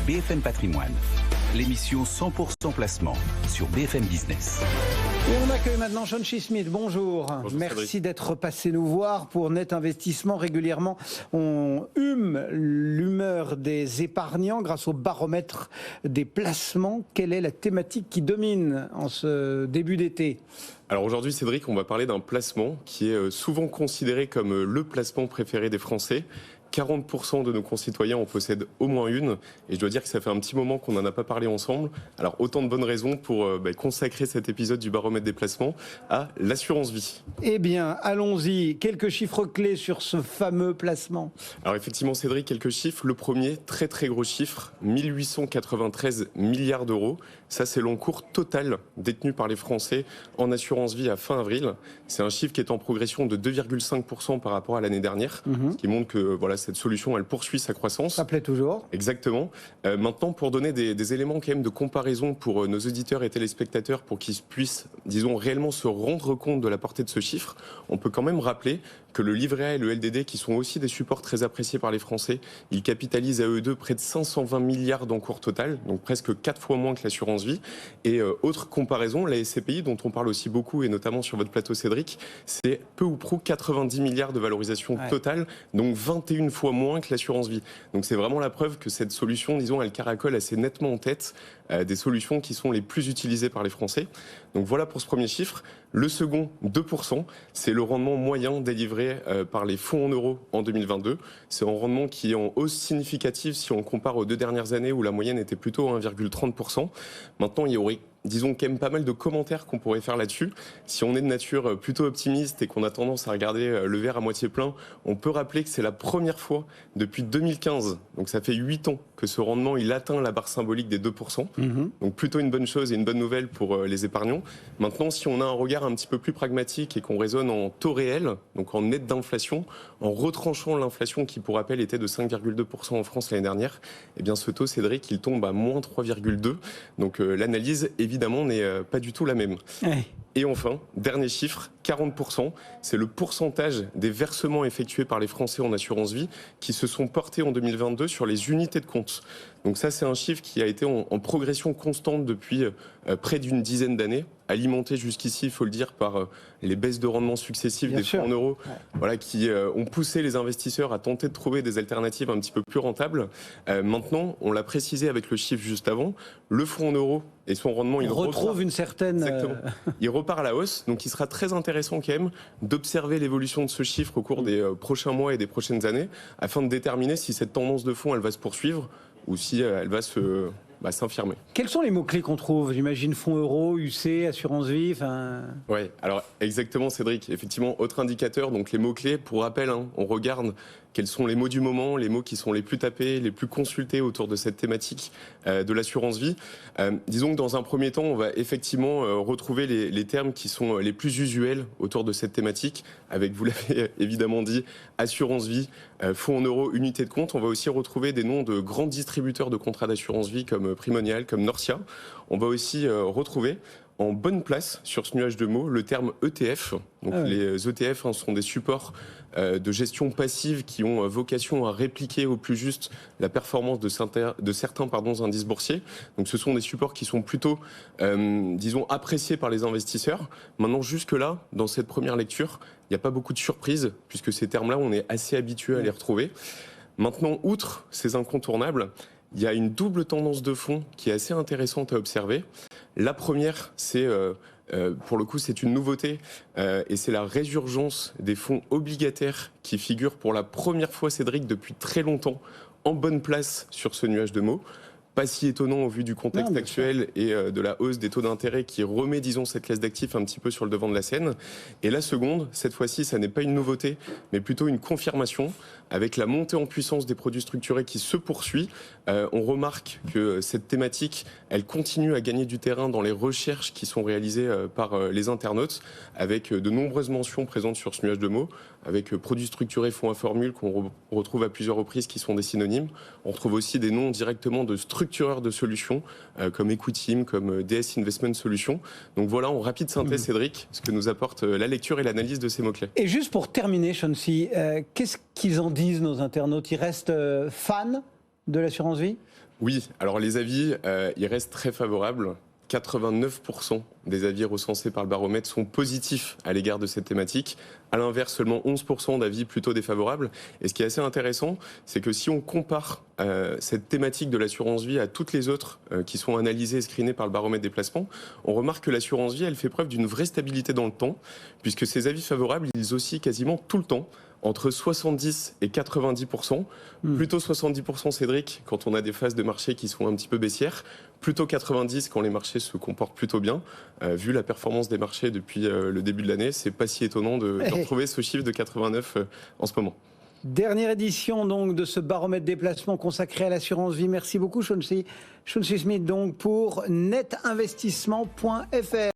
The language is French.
BFM Patrimoine, l'émission 100% placement sur BFM Business. Et on accueille maintenant Chauncey Smith. Bonjour. Bonjour. Merci d'être passé nous voir pour Net Investissement. Régulièrement, on hume l'humeur des épargnants grâce au baromètre des placements. Quelle est la thématique qui domine en ce début d'été ? Alors aujourd'hui, Cédric, on va parler d'un placement qui est souvent considéré comme le placement préféré des Français. 40% de nos concitoyens en possèdent au moins une, et je dois dire que ça fait un petit moment qu'on n'en a pas parlé ensemble. Alors autant de bonnes raisons pour consacrer cet épisode du baromètre des placements à l'assurance vie. Eh bien, allons-y. Quelques chiffres clés sur ce fameux placement. Alors effectivement, Cédric, quelques chiffres. Le premier, très très gros chiffre, 1893 milliards d'euros. Ça, c'est l'encours total détenu par les Français en assurance vie à fin avril. C'est un chiffre qui est en progression de 2,5% par rapport à l'année dernière, ce qui montre que cette solution, elle poursuit sa croissance. Ça plaît toujours. Exactement. Maintenant, pour donner des éléments quand même de comparaison pour nos auditeurs et téléspectateurs, pour qu'ils puissent, disons, réellement se rendre compte de la portée de ce chiffre, on peut quand même rappeler que le livret A et le LDD, qui sont aussi des supports très appréciés par les Français, ils capitalisent à eux deux près de 520 milliards d'encours total, donc presque 4 fois moins que l'assurance vie. Et autre comparaison, la SCPI, dont on parle aussi beaucoup, et notamment sur votre plateau, Cédric, c'est peu ou prou 90 milliards de valorisation totale, donc 21 fois moins que l'assurance vie. Donc c'est vraiment la preuve que cette solution, disons, elle caracole assez nettement en tête des solutions qui sont les plus utilisées par les Français. Donc voilà pour ce premier chiffre. Le second, 2%, c'est le rendement moyen délivré par les fonds en euros en 2022. C'est un rendement qui est en hausse significative si on compare aux 2 dernières années où la moyenne était plutôt à 1,30%. Maintenant, il y aurait, disons, quand même pas mal de commentaires qu'on pourrait faire là-dessus. Si on est de nature plutôt optimiste et qu'on a tendance à regarder le verre à moitié plein, on peut rappeler que c'est la première fois depuis 2015, donc ça fait 8 ans, que ce rendement il atteint la barre symbolique des 2%. Donc plutôt une bonne chose et une bonne nouvelle pour les épargnants. Maintenant, si on a un regard un petit peu plus pragmatique et qu'on raisonne en taux réel, donc en net d'inflation, en retranchant l'inflation qui, pour rappel, était de 5,2% en France l'année dernière, eh bien ce taux, Cédric, il tombe à moins 3,2%. Donc l'analyse, évidemment, n'est pas du tout la même. Et enfin, dernier chiffre, 40%, c'est le pourcentage des versements effectués par les Français en assurance vie qui se sont portés en 2022 sur les unités de compte. Donc ça, c'est un chiffre qui a été en progression constante depuis près d'une dizaine d'années, alimenté jusqu'ici, il faut le dire, par les baisses de rendement successives des fonds en euros, qui ont poussé les investisseurs à tenter de trouver des alternatives un petit peu plus rentables. Maintenant, on l'a précisé avec le chiffre juste avant, le fonds en euros et son rendement, il retrouve une certaine... Exactement. Il repart à la hausse, donc il sera très intéressant quand même d'observer l'évolution de ce chiffre au cours des prochains mois et des prochaines années, afin de déterminer si cette tendance de fond, elle va se poursuivre ou si elle va s'infirmer. Quels sont les mots-clés qu'on trouve ? J'imagine fonds euros, UC, assurance vie, Oui, alors exactement, Cédric. Effectivement, autre indicateur, donc les mots-clés. Pour rappel, on regarde quels sont les mots du moment, les mots qui sont les plus tapés, les plus consultés autour de cette thématique de l'assurance vie. Disons que dans un premier temps, on va effectivement retrouver les termes qui sont les plus usuels autour de cette thématique, avec, vous l'avez évidemment dit, assurance vie, fonds en euros, unité de compte. On va aussi retrouver des noms de grands distributeurs de contrats d'assurance vie comme Primonial, comme Norcia. On va aussi retrouver en bonne place sur ce nuage de mots le terme ETF. Donc les ETF sont des supports de gestion passive qui ont vocation à répliquer au plus juste la performance de certains indices boursiers. Donc ce sont des supports qui sont plutôt, disons, appréciés par les investisseurs. Maintenant, jusque-là, dans cette première lecture, il n'y a pas beaucoup de surprises, puisque ces termes-là, on est assez habitué à les retrouver. Maintenant, outre ces incontournables, il y a une double tendance de fond qui est assez intéressante à observer. La première, c'est, pour le coup, c'est une nouveauté, et c'est la résurgence des fonds obligataires qui figurent pour la première fois, Cédric, depuis très longtemps, en bonne place sur ce nuage de mots. Pas si étonnant au vu du contexte actuel et de la hausse des taux d'intérêt qui remet, disons, cette classe d'actifs un petit peu sur le devant de la scène. Et la seconde, cette fois-ci, ça n'est pas une nouveauté, mais plutôt une confirmation. Avec la montée en puissance des produits structurés qui se poursuit, on remarque que cette thématique, elle continue à gagner du terrain dans les recherches qui sont réalisées par les internautes, avec de nombreuses mentions présentes sur ce nuage de mots, avec produits structurés, fonds à formule qu'on retrouve à plusieurs reprises qui sont des synonymes. On retrouve aussi des noms directement de structureurs de solutions, comme Equiteam, comme DS Investment Solutions. Donc voilà, en rapide synthèse, Cédric, ce que nous apporte la lecture et l'analyse de ces mots-clés. Et juste pour terminer, Chauncey, qu'est-ce qu'ils en disent, nos internautes ? Ils restent fans de l'assurance vie? Oui, alors les avis, ils restent très favorables. 89% des avis recensés par le baromètre sont positifs à l'égard de cette thématique. À l'inverse, seulement 11% d'avis plutôt défavorables. Et ce qui est assez intéressant, c'est que si on compare cette thématique de l'assurance vie à toutes les autres qui sont analysées et screenées par le baromètre des placements, on remarque que l'assurance vie, elle fait preuve d'une vraie stabilité dans le temps, puisque ces avis favorables, ils oscillent quasiment tout le temps, entre 70 et 90%. Plutôt 70%, Cédric, quand on a des phases de marché qui sont un petit peu baissières. Plutôt 90% quand les marchés se comportent plutôt bien. Vu la performance des marchés depuis le début de l'année, c'est pas si étonnant de retrouver ce chiffre de 89 en ce moment. Dernière édition donc de ce baromètre des placements consacré à l'assurance vie. Merci beaucoup, Chauncey Smith, donc pour netinvestissement.fr.